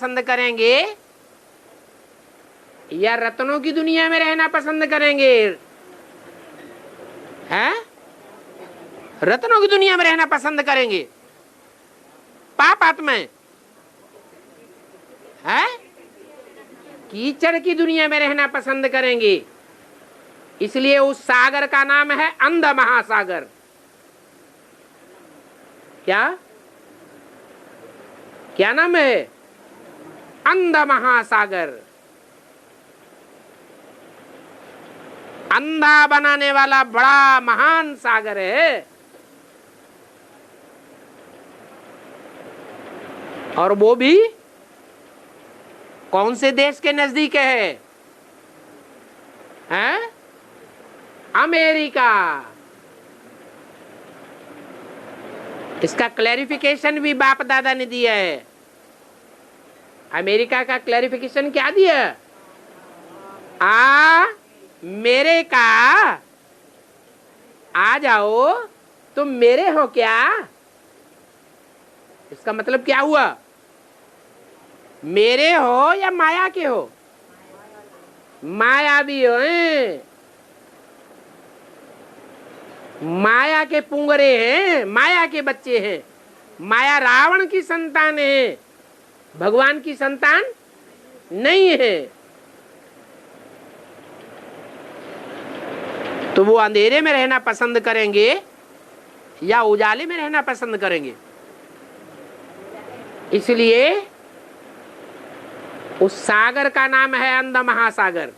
पसंद करेंगे या रत्नों की दुनिया में रहना पसंद करेंगे? हैं? रत्नों की दुनिया में रहना पसंद करेंगे? पाप आत्माएं हैं? कीचड़ की दुनिया में रहना पसंद करेंगे। इसलिए उस सागर का नाम है अंध महासागर। क्या क्या नाम है? अंध महासागर। अंधा बनाने वाला बड़ा महान सागर है। और वो भी कौन से देश के नजदीक है? हैं? अमेरिका। इसका क्लैरिफिकेशन भी बाप दादा ने दिया है। अमेरिका का क्लैरिफिकेशन क्या दिया? मेरे का आ जाओ, तुम मेरे हो क्या? इसका मतलब क्या हुआ? मेरे हो या माया के हो? माया भी हो। माया के पुंगरे हैं, माया के बच्चे हैं। माया रावण की संतान है, भगवान की संतान नहीं है। तो वो अंधेरे में रहना पसंद करेंगे या उजाले में रहना पसंद करेंगे? इसलिए उस सागर का नाम है अंध महासागर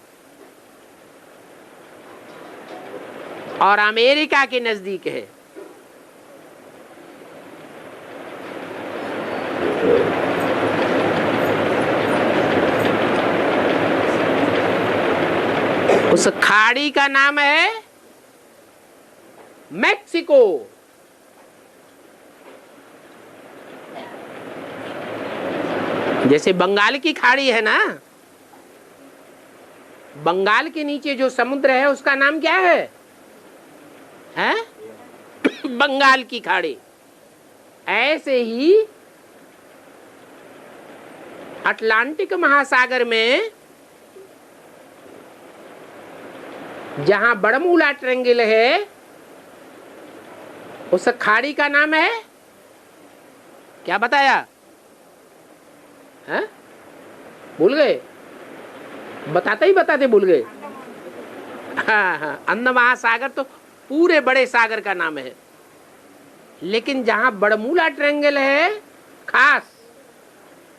और अमेरिका के नजदीक है। उस खाड़ी का नाम है मैक्सिको। जैसे बंगाल की खाड़ी है ना, बंगाल के नीचे जो समुद्र है उसका नाम क्या है? हैं? बंगाल की खाड़ी। ऐसे ही अटलांटिक महासागर में जहां बरमूला ट्रायंगल है, उस खाड़ी का नाम है क्या बताया? हैं? भूल गए? बताते भूल गए। हाँ, अंध महासागर तो पूरे बड़े सागर का नाम है। लेकिन जहां बरमूला ट्रायंगल है खास,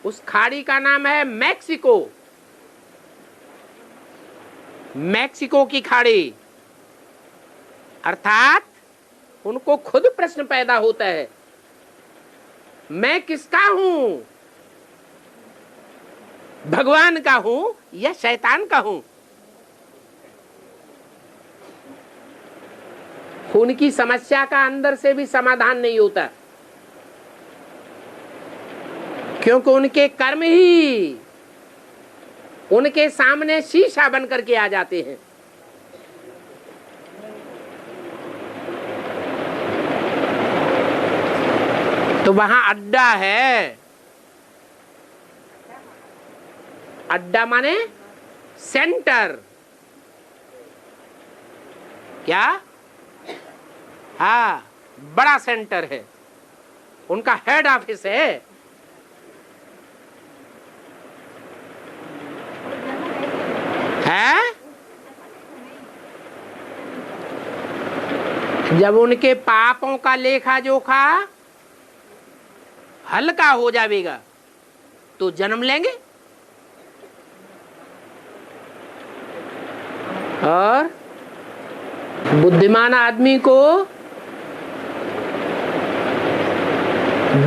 उस खाड़ी का नाम है मैक्सिको। मैक्सिको की खाड़ी। अर्थात उनको खुद प्रश्न पैदा होता है, मैं किसका हूं? भगवान का हूं या शैतान का हूं? उनकी समस्या का अंदर से भी समाधान नहीं होता, क्योंकि उनके कर्म ही उनके सामने शीशा बन करके आ जाते हैं। तो वहां अड्डा है। अड्डा माने सेंटर। क्या? हाँ, बड़ा सेंटर है, उनका हेड ऑफिस है। जब उनके पापों का लेखा जोखा हल्का हो जाएगा तो जन्म लेंगे और बुद्धिमान आदमी को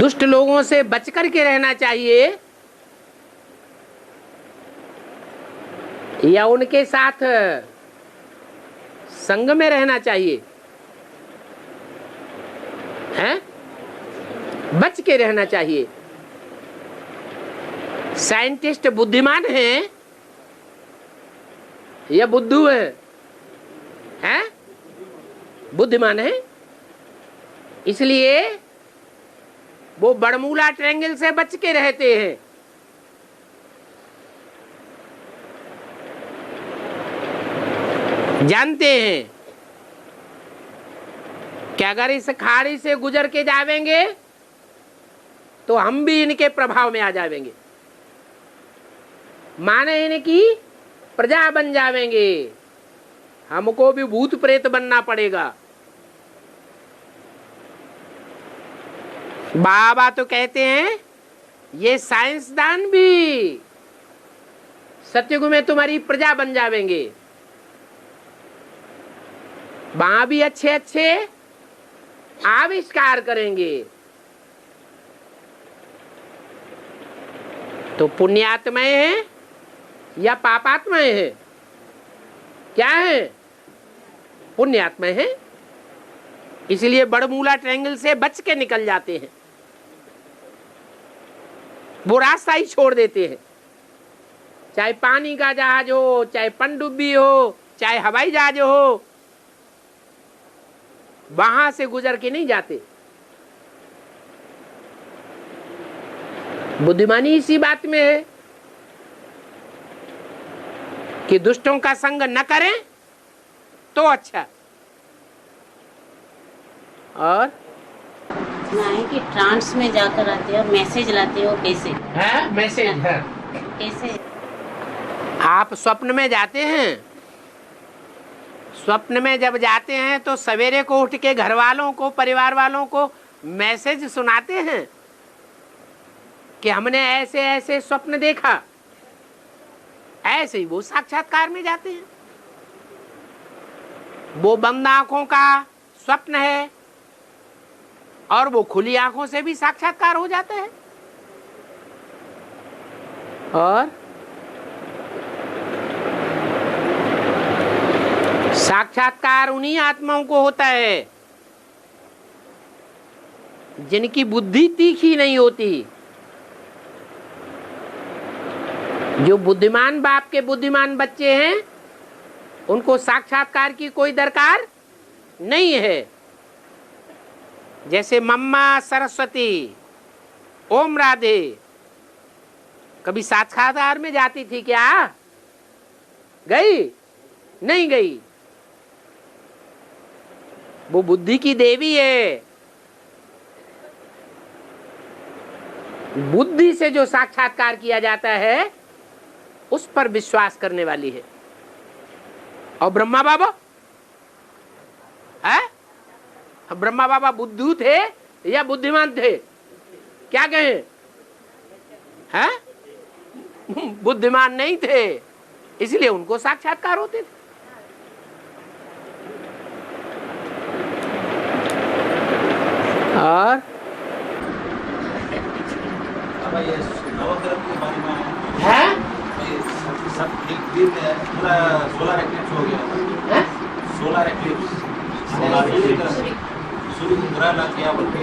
दुष्ट लोगों से बच करके रहना चाहिए या उनके साथ संग में रहना चाहिए? हैं? बच के रहना चाहिए। साइंटिस्ट बुद्धिमान हैं या बुद्धू हैं? हैं? बुद्धिमान हैं। इसलिए वो बरमूला ट्रायंगल से बच के रहते हैं। जानते हैं कि अगर इस खाड़ी से गुजर के जावेंगे तो हम भी इनके प्रभाव में आ जावेंगे, माने इनकी प्रजा बन जावेंगे, हमको भी भूत प्रेत बनना पड़ेगा। बाबा तो कहते हैं ये साइंसदान भी सत्युग में तुम्हारी प्रजा बन जावेंगे, वहां भी अच्छे अच्छे आविष्कार करेंगे। तो पुण्यात्माएं हैं या पापात्माएं हैं? क्या है? पुण्यात्माएं हैं, इसलिए बड़मूला ट्रायंगल से बच के निकल जाते हैं, वो रास्ता ही छोड़ देते हैं। चाहे पानी का जहाज हो, चाहे पनडुब्बी हो, चाहे हवाई जहाज हो, वहां से गुजर के नहीं जाते। बुद्धिमानी इसी बात में है कि दुष्टों का संग न करें तो अच्छा। और कि ट्रांस में जाकर आते हो, मैसेज लाते हो, कैसे है? मैसेज है कैसे? आप स्वप्न में जाते हैं, स्वप्न में जब जाते हैं तो सवेरे को उठ के घर वालों को, परिवार वालों को मैसेज सुनाते हैं कि हमने ऐसे ऐसे स्वप्न देखा। ऐसे ही वो साक्षात्कार में जाते हैं। वो बंद आंखों का स्वप्न है और वो खुली आंखों से भी साक्षात्कार हो जाता है। और साक्षात्कार उन्हीं आत्माओं को होता है जिनकी बुद्धि तीखी नहीं होती। जो बुद्धिमान बाप के बुद्धिमान बच्चे हैं उनको साक्षात्कार की कोई दरकार नहीं है। जैसे मम्मा सरस्वती, ओम राधे कभी साक्षात्कार में जाती थी क्या? गई? नहीं गई। वो बुद्धि की देवी है। बुद्धि से जो साक्षात्कार किया जाता है उस पर विश्वास करने वाली है। और ब्रह्मा बाबा है? ब्रह्मा बाबा बुद्धू थे या बुद्धिमान थे? क्या कहें? हैं? बुद्धिमान नहीं थे, इसलिए उनको साक्षात्कार होते थे। और है? सोलर एक्लिप्स हो गया। सोलर एक्लिप्स, सूर्य की ग्रह लग गया बोल के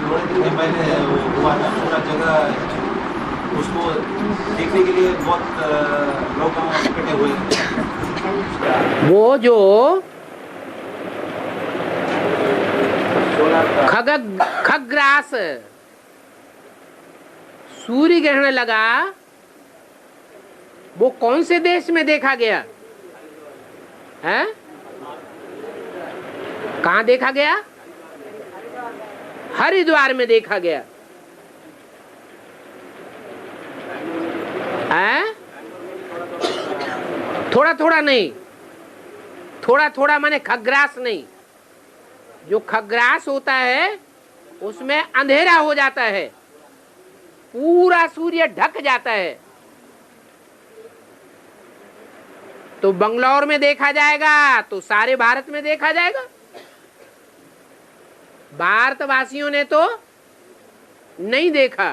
थोड़े दिन पहले हुआ था। पूरा जगह उसको देखने के लिए बहुत लोग इकट्ठे हुए। वो जो खग्रास सूर्य ग्रहण लगा, वो कौन से देश में देखा गया है? कहाँ देखा गया? हरिद्वार में देखा गया है? थोड़ा थोड़ा नहीं, थोड़ा थोड़ा माने खग्रास नहीं। जो खग्रास होता है उसमें अंधेरा हो जाता है, पूरा सूर्य ढक जाता है। तो बंगलौर में देखा जाएगा तो सारे भारत में देखा जाएगा। भारतवासियों ने तो नहीं देखा,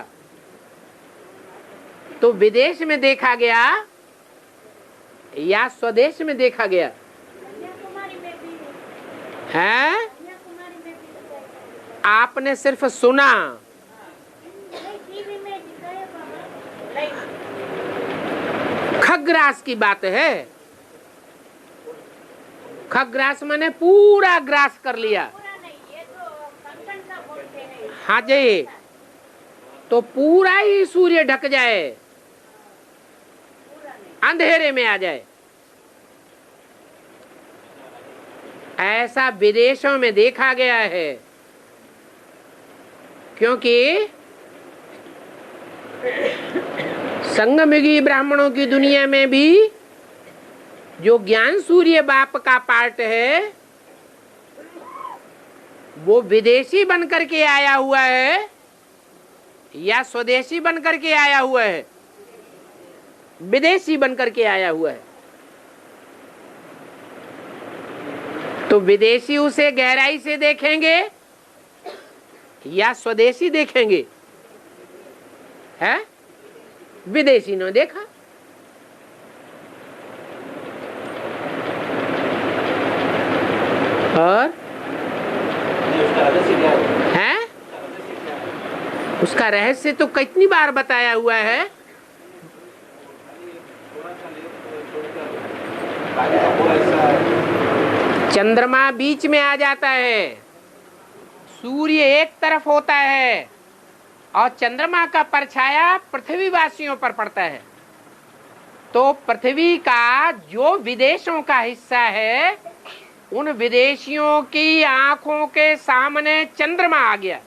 तो विदेश में देखा गया या स्वदेश में देखा गया है? आपने सिर्फ सुना, खग्रास की बात है। खग्रास माने पूरा ग्रास कर लिया। हाँ जी, तो पूरा ही सूर्य ढक जाए, अंधेरे में आ जाए। ऐसा विदेशों में देखा गया है, क्योंकि संगमयुगी ब्राह्मणों की दुनिया में भी जो ज्ञान सूर्य बाप का पार्ट है वो विदेशी बनकर के आया हुआ है या स्वदेशी बनकर के आया हुआ है? विदेशी बनकर के आया हुआ है। तो विदेशी उसे गहराई से देखेंगे या स्वदेशी देखेंगे? है विदेशी ने देखा। और है उसका रहस्य तो कितनी बार बताया हुआ है। चंद्रमा बीच में आ जाता है, सूर्य एक तरफ होता है और चंद्रमा का परछाया पृथ्वी वासियों पर पड़ता है। तो पृथ्वी का जो विदेशों का हिस्सा है उन विदेशियों की आंखों के सामने चंद्रमा आ गया।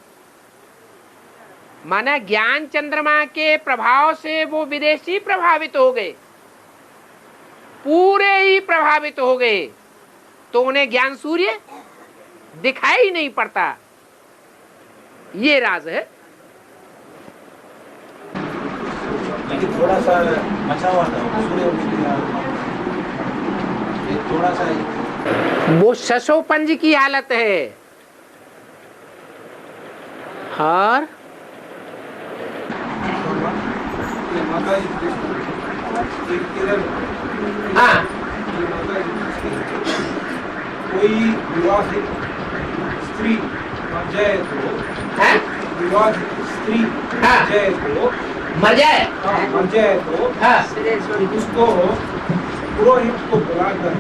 माना ज्ञान चंद्रमा के प्रभाव से वो विदेशी प्रभावित हो गए, पूरे ही प्रभावित हो गए। तो उन्हें ज्ञान सूर्य दिखाई नहीं पड़ता। ये राज है। लेकिन थोड़ा सा बचा हुआ था सूर्य थोड़ा सा वो शशोपंज की हालत है। और हाँ, कोई विवाहित स्त्री मर जाए तो विवाहित स्त्री मर जाए तो मर जाए, मर जाए तो उसको पुरोहित को बुलाकर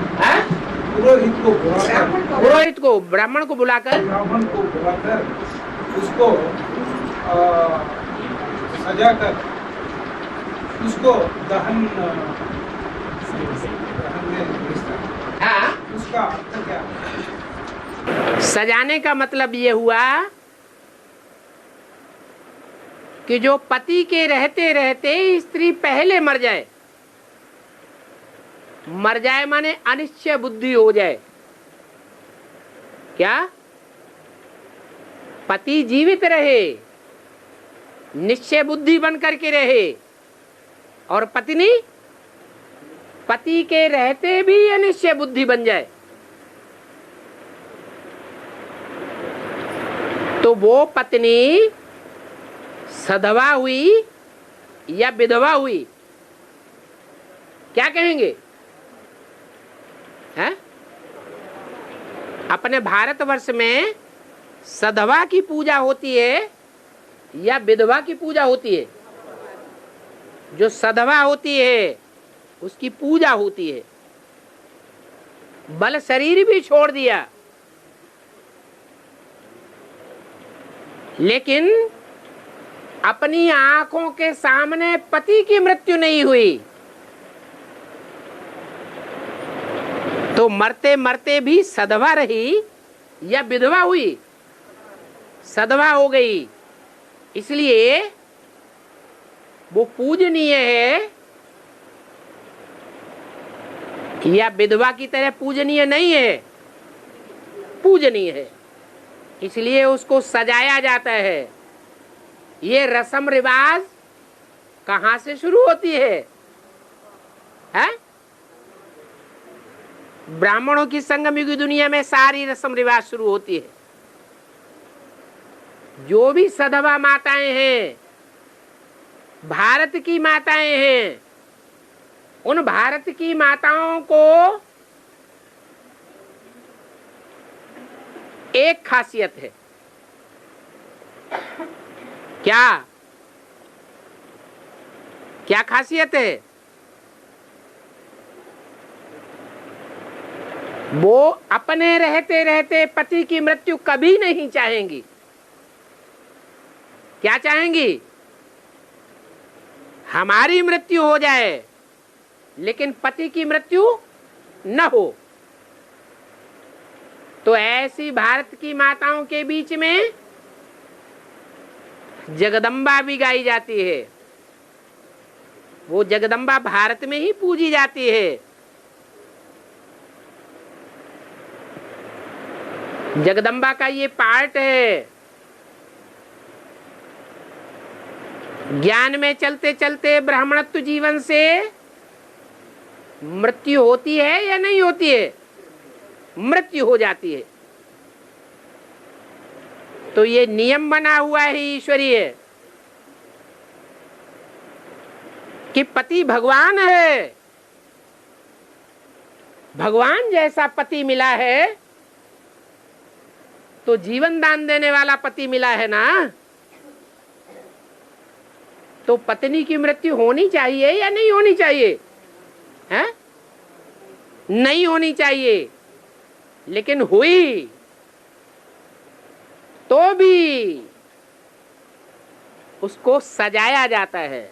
पुरोहित को ब्राह्मण को बुलाकर उसको सजाकर उसको दहन हाँ, उसका अर्थ क्या? सजाने का मतलब ये हुआ कि जो पति के रहते रहते स्त्री पहले मर जाए। मर जाए माने अनिश्चय बुद्धि हो जाए। क्या? पति जीवित रहे, निश्चय बुद्धि बन करके रहे, और पत्नी पति के रहते भी अनिश्चय बुद्धि बन जाए। तो वो पत्नी सधवा हुई या विधवा हुई, क्या कहेंगे? है? अपने भारतवर्ष में सधवा की पूजा होती है या विधवा की पूजा होती है? जो सधवा होती है उसकी पूजा होती है। बल शरीर भी छोड़ दिया, लेकिन अपनी आंखों के सामने पति की मृत्यु नहीं हुई। तो मरते मरते भी सधवा रही या विधवा हुई? सधवा हो गई। इसलिए वो पूजनीय है या विधवा की तरह पूजनीय नहीं है? पूजनीय है, इसलिए उसको सजाया जाता है। ये रस्म रिवाज कहां से शुरू होती है? ब्राह्मणों की संगमयुगी दुनिया में सारी रस्म रिवाज शुरू होती है। जो भी सधवा माताएं हैं, भारत की माताएं हैं, उन भारत की माताओं को एक खासियत है। क्या क्या खासियत है? वो अपने रहते रहते पति की मृत्यु कभी नहीं चाहेंगी। क्या चाहेंगी? हमारी मृत्यु हो जाए, लेकिन पति की मृत्यु न हो। तो ऐसी भारत की माताओं के बीच में जगदम्बा भी गाई जाती है। वो जगदम्बा भारत में ही पूजी जाती है। जगदम्बा का ये पार्ट है। ज्ञान में चलते चलते ब्राह्मणत्व जीवन से मृत्यु होती है या नहीं होती है? मृत्यु हो जाती है। तो ये नियम बना हुआ है ईश्वरीय कि पति भगवान है। भगवान जैसा पति मिला है तो जीवन दान देने वाला पति मिला है ना, तो पत्नी की मृत्यु होनी चाहिए या नहीं होनी चाहिए? है? नहीं होनी चाहिए। लेकिन हुई तो भी उसको सजाया जाता है।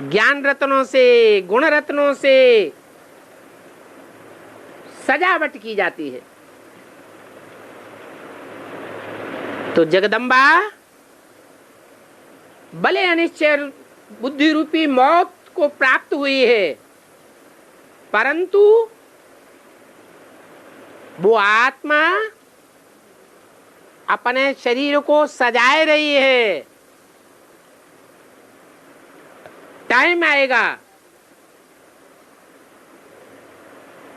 ज्ञान रत्नों से, गुण रत्नों से सजावट की जाती है। तो जगदम्बा भले अनिश्चय बुद्धि रूपी मौत को प्राप्त हुई है, परंतु वो आत्मा अपने शरीर को सजाए रही है। टाइम आएगा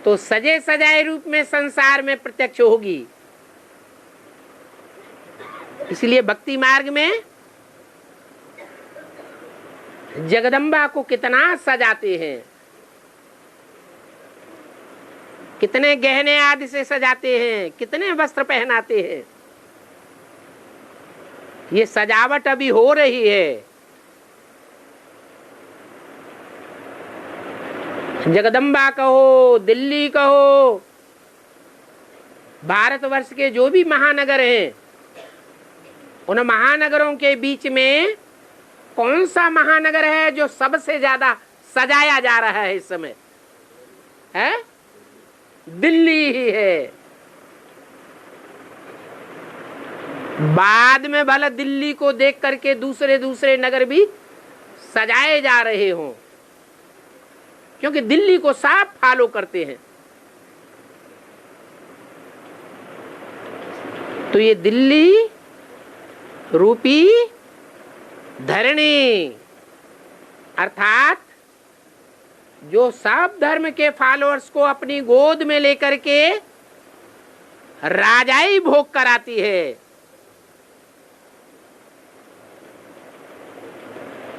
तो सजे सजाए रूप में संसार में प्रत्यक्ष होगी। इसलिए भक्ति मार्ग में जगदम्बा को कितना सजाते हैं, कितने गहने आदि से सजाते हैं, कितने वस्त्र पहनाते हैं। ये सजावट अभी हो रही है। जगदम्बा कहो, दिल्ली कहो, भारतवर्ष के जो भी महानगर हैं, उन महानगरों के बीच में कौन सा महानगर है जो सबसे ज्यादा सजाया जा रहा है इस समय? है दिल्ली ही है। बाद में भला दिल्ली को देख करके दूसरे दूसरे नगर भी सजाए जा रहे हों, क्योंकि दिल्ली को साफ फॉलो करते हैं। तो ये दिल्ली रूपी धरणी अर्थात जो सब धर्म के फॉलोअर्स को अपनी गोद में लेकर के राजाई भोग कराती है,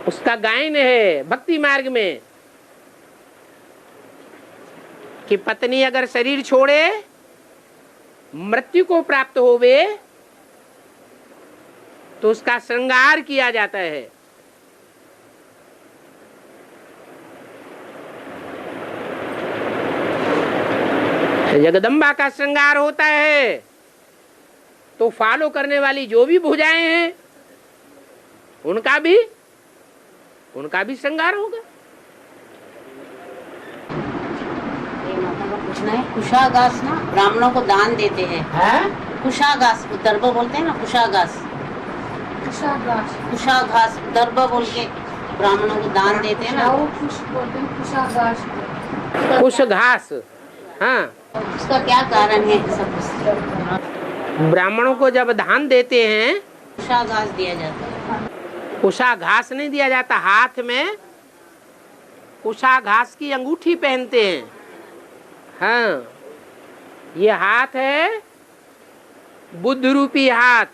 उसका गायन है भक्ति मार्ग में कि पत्नी अगर शरीर छोड़े, मृत्यु को प्राप्त होवे, तो उसका श्रृंगार किया जाता है। जगदम्बा का श्रृंगार होता है तो फॉलो करने वाली जो भी भुजाएं हैं उनका भी श्रृंगार होगा। पूछना है, कुशाघास ना ब्राह्मणों को दान देते हैं। कुशाघास दर्भ बोलते हैं ना, कुशाघास दर्भ बोल के ब्राह्मणों को दान देते हैं ना। कुश घास, हाँ, उसका क्या कारण है? सब ब्राह्मणों को जब दान देते हैं कुशाघास दिया जाता है। कुशा घास नहीं दिया जाता, हाथ में कुशा घास की अंगूठी पहनते हैं। हाँ, ये हाथ है बुद्ध रूपी हाथ।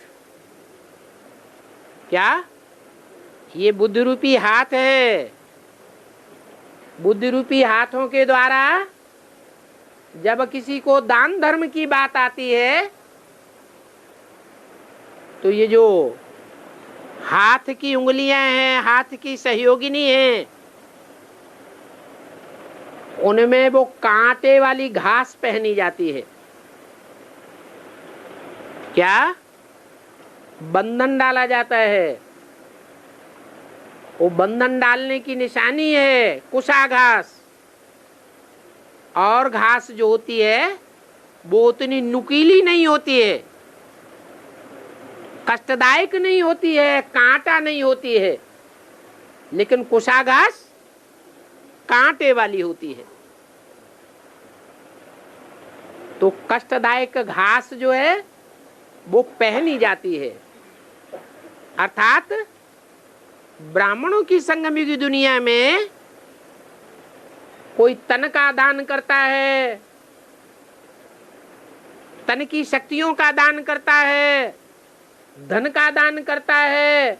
क्या ये बुद्ध रूपी हाथ है? बुद्ध रूपी हाथों के द्वारा जब किसी को दान धर्म की बात आती है तो ये जो हाथ की उंगलियां हैं, हाथ की सहयोगिनी हैं, उनमें वो कांटे वाली घास पहनी जाती है। क्या? बंधन डाला जाता है। वो बंधन डालने की निशानी है कुशा घास। और घास जो होती है वो उतनी नुकीली नहीं होती है, कष्टदायक नहीं होती है, कांटा नहीं होती है, लेकिन कुशा घास कांटे वाली होती है। तो कष्टदायक घास जो है वो पहनी जाती है। अर्थात ब्राह्मणों की संगम की दुनिया में कोई तन का दान करता है, तन की शक्तियों का दान करता है, धन का दान करता है,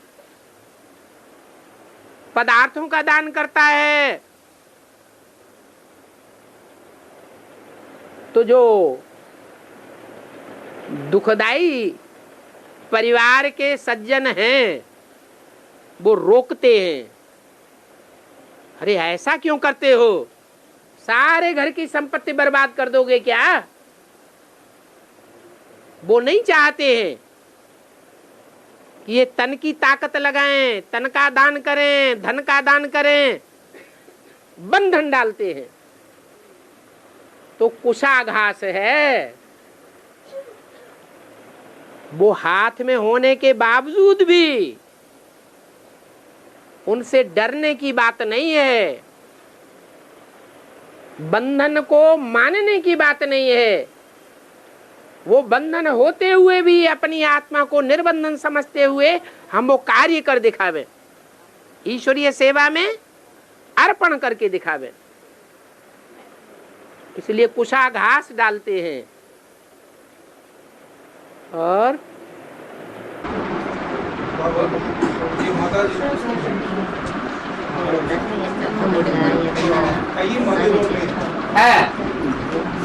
पदार्थों का दान करता है, तो जो दुखदाई परिवार के सज्जन हैं वो रोकते हैं, अरे ऐसा क्यों करते हो, सारे घर की संपत्ति बर्बाद कर दोगे क्या। वो नहीं चाहते हैं कि ये तन की ताकत लगाएं, तन का दान करें, धन का दान करें, बंधन डालते हैं। तो कुशा घास है, वो हाथ में होने के बावजूद भी उनसे डरने की बात नहीं है, बंधन को मानने की बात नहीं है। वो बंधन होते हुए भी अपनी आत्मा को निर्बंधन समझते हुए हम वो कार्य कर दिखावे, ईश्वरीय सेवा में अर्पण करके दिखावे। इसलिए कुशा घास डालते हैं। और है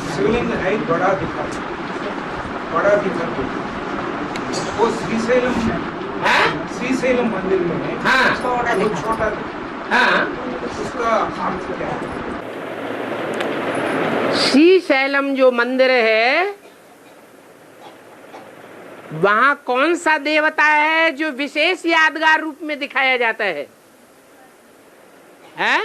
शिवलिंग है बड़ा दिखा वो श्रीशैलम मंदिर में है। हाँ। छोटा हाँ, उसका अर्थ क्या है? श्रीशैलम जो मंदिर है वहां कौन सा देवता है जो विशेष यादगार रूप में दिखाया जाता है? हैं?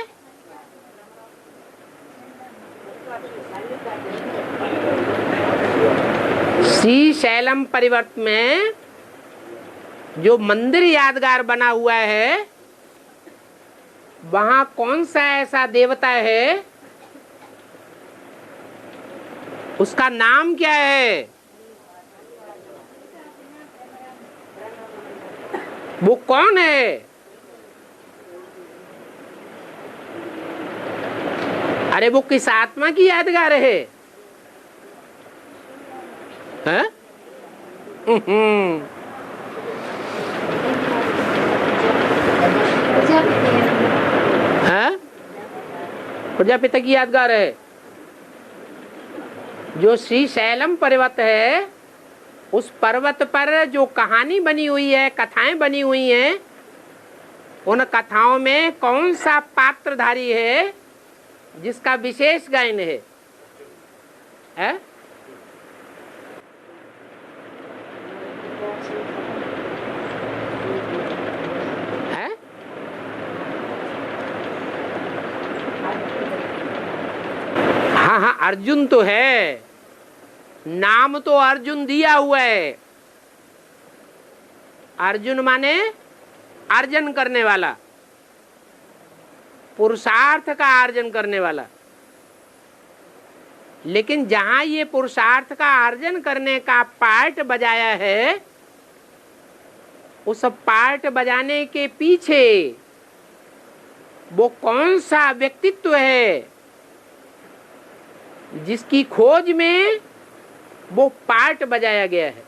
श्रीशैलम पर्वत में जो मंदिर यादगार बना हुआ है वहां कौन सा ऐसा देवता है, उसका नाम क्या है? वो कौन है? अरे वो किस आत्मा की यादगार है? हैं? हैं? प्रजापिता की यादगार है। जो श्रीशैलम पर्वत है उस पर्वत पर जो कहानी बनी हुई है, कथाएं बनी हुई हैं, उन कथाओं में कौन सा पात्रधारी है जिसका विशेष गायन है? है? है? हाँ हाँ, अर्जुन तो है, नाम तो अर्जुन दिया हुआ है। अर्जुन माने अर्जन करने वाला, पुरुषार्थ का अर्जन करने वाला। लेकिन जहां ये पुरुषार्थ का अर्जन करने का पार्ट बजाया है, उस पार्ट बजाने के पीछे वो कौन सा व्यक्तित्व है जिसकी खोज में वो पार्ट बजाया गया है?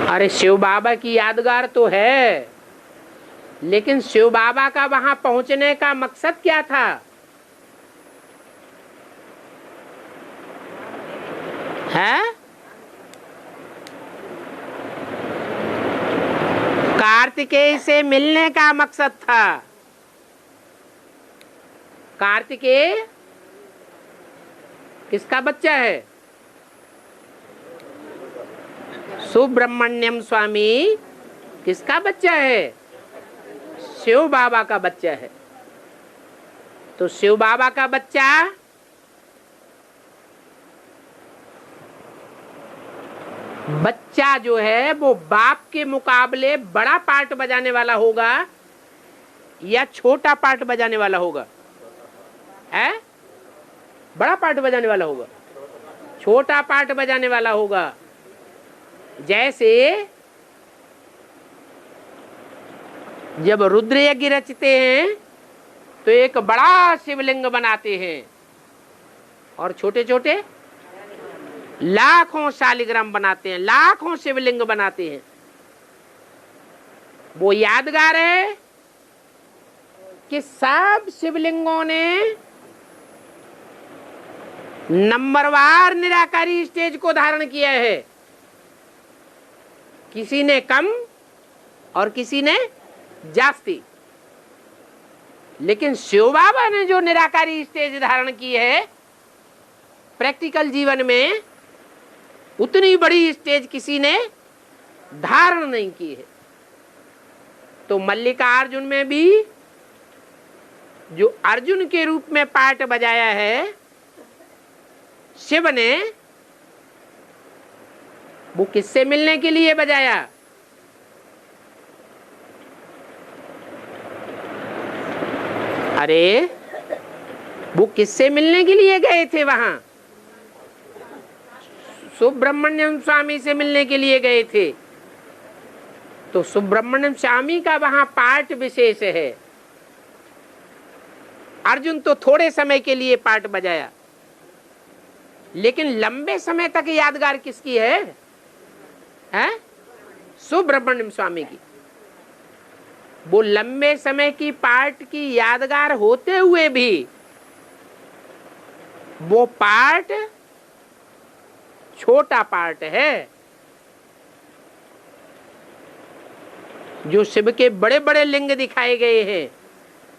अरे शिव बाबा की यादगार तो है, लेकिन शिव बाबा का वहां पहुंचने का मकसद क्या था? है? कार्तिकेय से मिलने का मकसद था। कार्तिकेय किसका बच्चा है? सुब्रमण्यम स्वामी किसका बच्चा है? शिव बाबा का बच्चा है। तो शिव बाबा का बच्चा जो है वो बाप के मुकाबले बड़ा पार्ट बजाने वाला होगा या छोटा पार्ट बजाने वाला होगा? है? बड़ा पार्ट बजाने वाला होगा, छोटा पार्ट बजाने वाला होगा। जैसे जब रुद्र यज्ञ रचते हैं तो एक बड़ा शिवलिंग बनाते हैं और छोटे छोटे लाखों शालिग्राम बनाते हैं, लाखों शिवलिंग बनाते हैं। वो यादगार है कि सब शिवलिंगों ने नंबरवार निराकारी स्टेज को धारण किया है। किसी ने कम और किसी ने जास्ती, लेकिन शिव बाबा ने जो निराकारी स्टेज धारण की है प्रैक्टिकल जीवन में, उतनी बड़ी स्टेज किसी ने धारण नहीं की है। तो मल्लिकार्जुन में भी जो अर्जुन के रूप में पार्ट बजाया है शिव ने, वो किससे मिलने के लिए बजाया? अरे वो किससे मिलने के लिए गए थे? वहां सुब्रमण्यम स्वामी से मिलने के लिए गए थे। तो सुब्रमण्यम स्वामी का वहां पार्ट विशेष है। अर्जुन तो थोड़े समय के लिए पार्ट बजाया, लेकिन लंबे समय तक यादगार किसकी है? सुब्रमण्यम स्वामी की। वो लंबे समय की पार्ट की यादगार होते हुए भी वो पार्ट छोटा पार्ट है। जो शिव के बड़े बड़े लिंग दिखाए गए हैं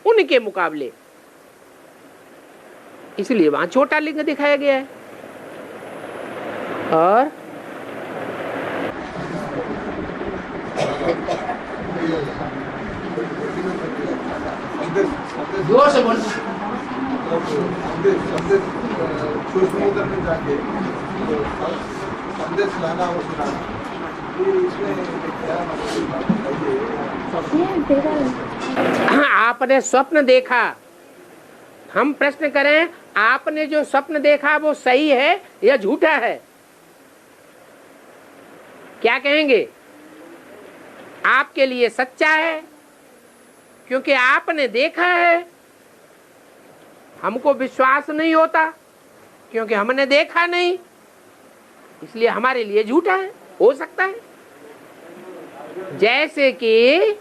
उनके मुकाबले, इसलिए वहां छोटा लिंग दिखाया गया है। और जोर से बोल। सूक्ष्म में जाके संदेश लाना और सुनाना, आपने स्वप्न देखा, हम प्रश्न करें आपने जो स्वप्न देखा वो सही है या झूठा है? क्या कहेंगे? आपके लिए सच्चा है क्योंकि आपने देखा है। हमको विश्वास नहीं होता क्योंकि हमने देखा नहीं, इसलिए हमारे लिए झूठा है। हो सकता है जैसे कि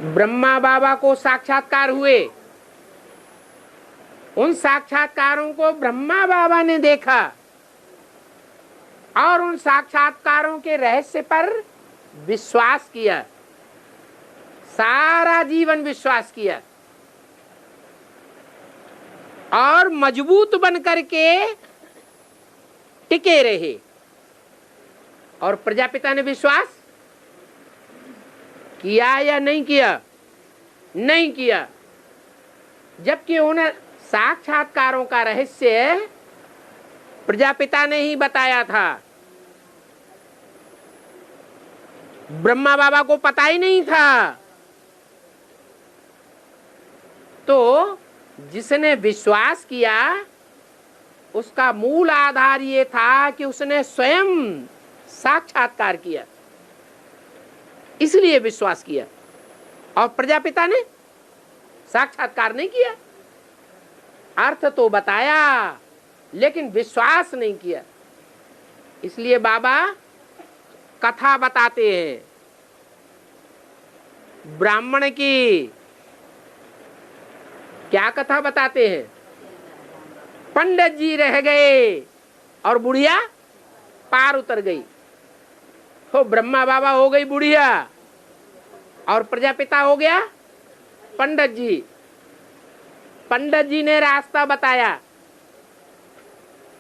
ब्रह्मा बाबा को साक्षात्कार हुए, उन साक्षात्कारों को ब्रह्मा बाबा ने देखा और उन साक्षात्कारों के रहस्य पर विश्वास किया, सारा जीवन विश्वास किया और मजबूत बन करके टिके रहे। और प्रजापिता ने विश्वास किया या नहीं किया? नहीं किया, जबकि उन्हें साक्षात्कारों का रहस्य प्रजापिता ने ही बताया था। ब्रह्मा बाबा को पता ही नहीं था। तो जिसने विश्वास किया उसका मूल आधार ये था कि उसने स्वयं साक्षात्कार किया, इसलिए विश्वास किया। और प्रजापिता ने साक्षात्कार नहीं किया, अर्थ तो बताया लेकिन विश्वास नहीं किया। इसलिए बाबा कथा बताते हैं ब्राह्मण की। क्या कथा बताते हैं? पंडित जी रह गए और बुढ़िया पार उतर गई। तो ब्रह्मा बाबा हो गई बुढ़िया और प्रजापिता हो गया पंडित जी। पंडित जी ने रास्ता बताया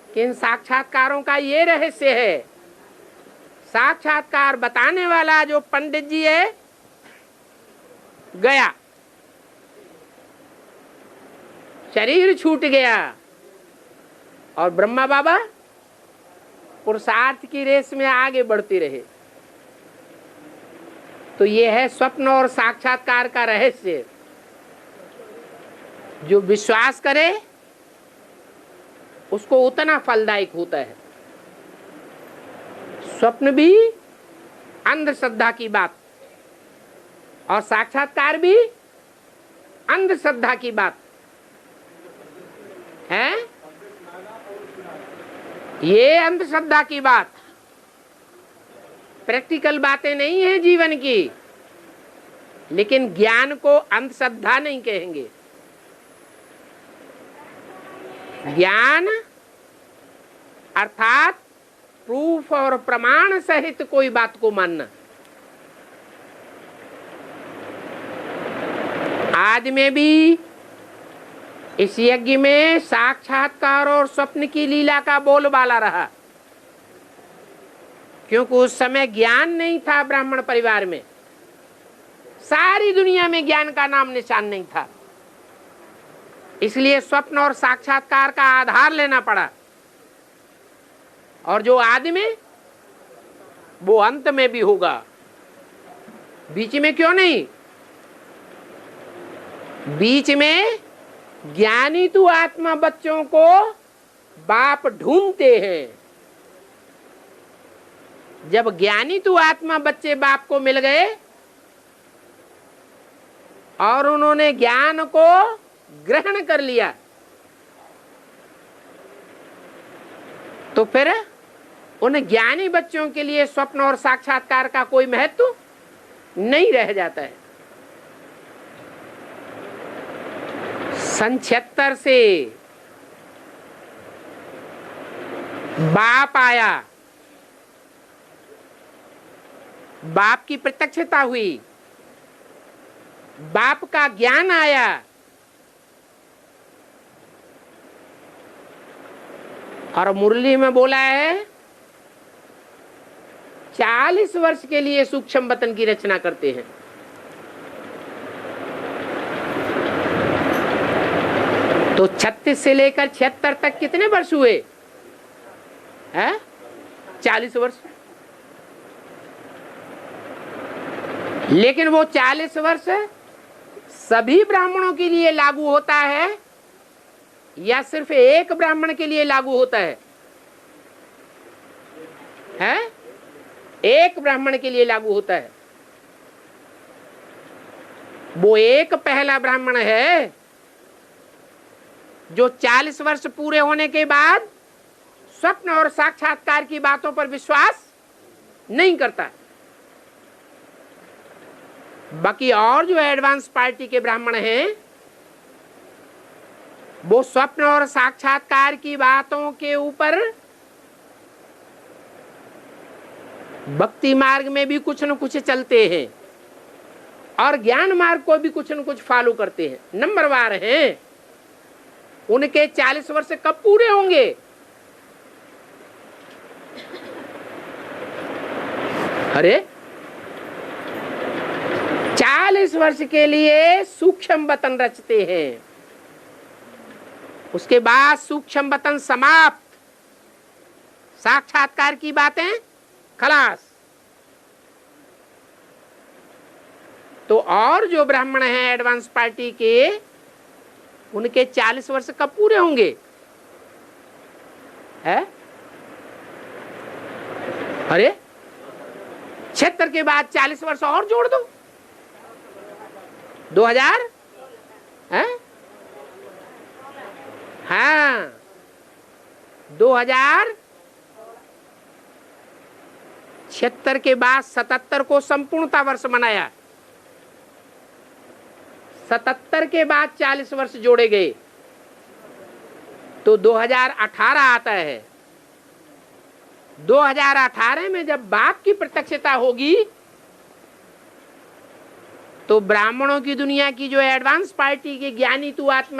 कि इन साक्षात्कारों का ये रहस्य है साक्षात्कार बताने वाला जो पंडित जी है गया, शरीर छूट गया और ब्रह्मा बाबा पुरुषार्थ की रेस में आगे बढ़ते रहे। तो ये है स्वप्न और साक्षात्कार का रहस्य। जो विश्वास करे उसको उतना फलदायक होता है। स्वप्न भी अंधश्रद्धा की बात और साक्षात्कार भी अंधश्रद्धा की बात है। ये अंधश्रद्धा की बात, प्रैक्टिकल बातें नहीं है जीवन की, लेकिन ज्ञान को अंधश्रद्धा नहीं कहेंगे। ज्ञान अर्थात प्रूफ और प्रमाण सहित कोई बात को मानना। आज में भी इस यज्ञ में साक्षात्कार और स्वप्न की लीला का बोलबाला रहा, क्योंकि उस समय ज्ञान नहीं था ब्राह्मण परिवार में। सारी दुनिया में ज्ञान का नाम निशान नहीं था, इसलिए स्वप्न और साक्षात्कार का आधार लेना पड़ा। और जो आदि में वो अंत में भी होगा, बीच में क्यों नहीं? बीच में ज्ञानी तो आत्मा बच्चों को बाप ढूंढते हैं। जब ज्ञानी तो आत्मा बच्चे बाप को मिल गए और उन्होंने ज्ञान को ग्रहण कर लिया, तो फिर उन ज्ञानी बच्चों के लिए स्वप्न और साक्षात्कार का कोई महत्व नहीं रह जाता है। सन 76 से बाप आया, बाप की प्रत्यक्षता हुई, बाप का ज्ञान आया, और मुरली में बोला है 40 वर्ष के लिए सूक्ष्म वतन की रचना करते हैं। तो 36 से लेकर 76 तक कितने वर्ष हुए हैं? 40 वर्ष। लेकिन वो 40 वर्ष सभी ब्राह्मणों के लिए लागू होता है या सिर्फ एक ब्राह्मण के लिए लागू होता है? एक ब्राह्मण के लिए लागू होता है। वो एक पहला ब्राह्मण है जो 40 वर्ष पूरे होने के बाद स्वप्न और साक्षात्कार की बातों पर विश्वास नहीं करता। बाकी और जो एडवांस पार्टी के ब्राह्मण हैं वो स्वप्न और साक्षात्कार की बातों के ऊपर भक्ति मार्ग में भी कुछ न कुछ चलते हैं और ज्ञान मार्ग को भी कुछ न कुछ फॉलो करते हैं, नंबरवार हैं। उनके 40 वर्ष कब पूरे होंगे? अरे 40 वर्ष के लिए सूक्ष्म वतन रचते हैं, उसके बाद सूक्ष्म वतन समाप्त, साक्षात्कार की बातें खलास। तो और जो ब्राह्मण हैं एडवांस पार्टी के, उनके 40 वर्ष कब पूरे होंगे? है? अरे 76 के बाद 40 वर्ष और जोड़ दो, 2000 है? हाँ, 2076 के बाद 77 को संपूर्णता वर्ष मनाया। 77 के बाद 40 वर्ष जोड़े गए तो 2018 आता है। 2018 में जब बाप की प्रत्यक्षता होगी तो ब्राह्मणों की दुनिया की जो एडवांस पार्टी के ज्ञानी तू आत्मा